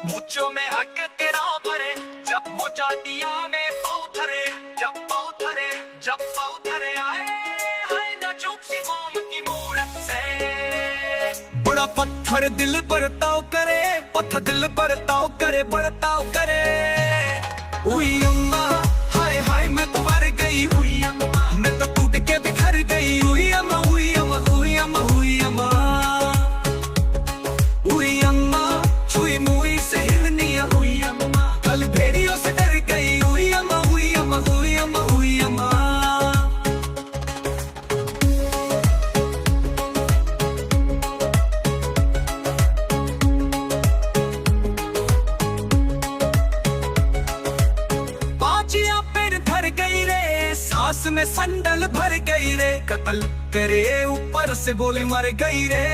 मुझो में हक तेरा भरे, जब वो जातिया में पौधरे, जब पौधरे, जब पौधरे आए हाय ना चुप सी मोम की मूरत से। बड़ा पत्थर दिल बरताव करे, पत्थर दिल बरताव करे, बरताव करे। हुई अम्मा हाय हाय मैं तो मर गई, हुई अम्मा मैं तो टूट के बिखर गई, हुई अम्मा हुई अम्मा हुई अम्मा हुई अम्मा हुई अम्मा छुई मुई से हिलनिया, हुई अम्मा कल भेड़ियों से डर गई, हुई अम्मा हुई अम्मा हुई अम्मा हुई अम्मा। बाजिया पेड़ धर गई रे, सांस में संडल भर गई रे, कत्ल करे ऊपर से बोले मर गई रे।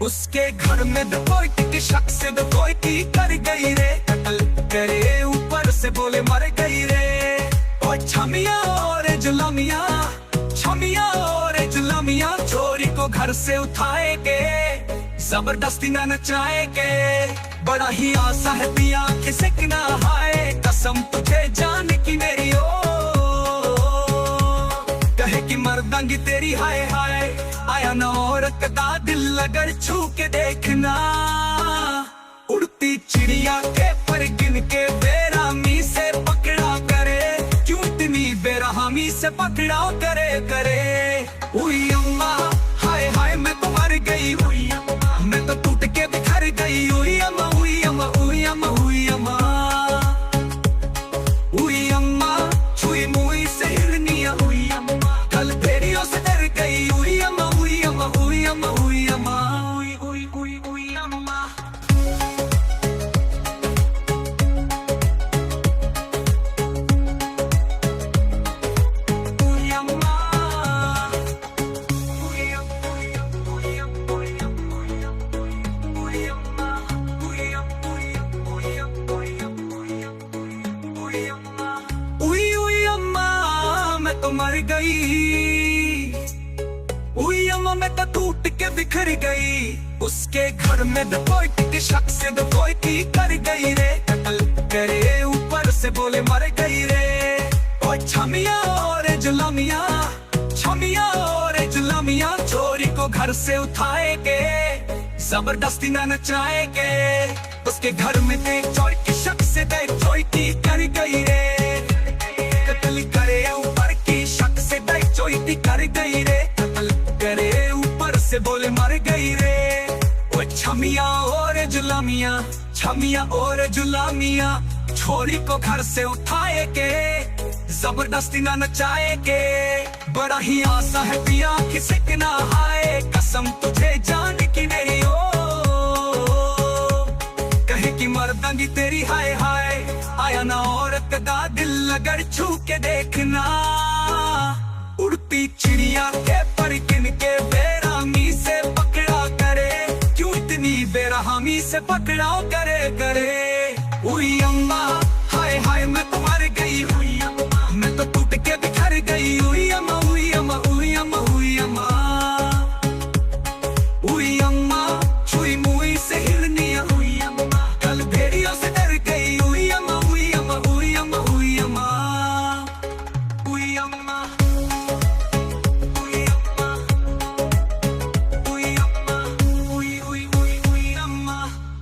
उसके घर में कोई की शक से कोई की कर गई रे, कत्ल करे ऊपर से बोले मर गई रे। और छमिया और जुलामिया, छमिया और जुलामिया चोरी को घर से उठाएंगे, जबरदस्ती न नचाएंगे। बड़ा ही आशा है पिया खिसकना हाय, कसम तुझे जान की मेरी ओ, कहे कि मर्दांगी तेरी हाय हाय। आया न औरत का दिल अगर छू के देखना, उड़ती चिड़िया के पर गिन के बेरहमी से पकड़ा करे, क्यों इतनी बेरहमी से पकड़ा करे करे। हुई अम्मा हाय हाय मैं तो मर गई, हुई अम्मा मैं तो टूट के बिखर गई, हुई अम्मा हुई अम्मा हुई अम्मा हुई अम्मा हुई अम्मा छुई मुई से हिलनिया, हुई अम्मा कल भेड़ियों से डर गई, हुई अम्मा हुई अम्मा हुई अम्मा हुई अम्मा हुई हुई हुई हुई अम्मा। हुई अम्मा हुई हुई अम्मा मैं तो मर गई, हुई अम्मा मैं तो टूट के बिखर गई। उसके घर में कोई की शक से कोई की कर गई रे, कत्ल करे ऊपर से बोले मर गई रे। और छमिया और जुलामिया, छमिया और जुलामिया चोरी को घर से उठाएंगे, जबरदस्ती न नचाएंगे। उसके घर में देख चोरी की शक से देख चोरी की कर गई रे, कत्ल करे ऊपर की शक से देख चोरी की कर गई रे, कत्ल करे ऊपर से बोले मर गई रे। वो छमिया और जुलामिया, छमिया और जुलामिया छोरी को घर से उठाएंगे, जबरदस्ती न नचाएंगे। बड़ा ही आशा है पिया खिसकना हाय, कसम तुझे जान की मेरी ओ, कहे कि मर्दांगी तेरी हाय हाय। आया ना औरत का दिल अगर छू के देखना, उड़ती चिड़िया के पर गिन के बेरहमी से पकड़ा करे, क्यों इतनी बेरहमी से पकड़ा करे करे। हुई अम्मा हाय हाय मैं तो मर गई, हुई अम्मा मैं तो टूट के बिखर गई, हुई अम्मा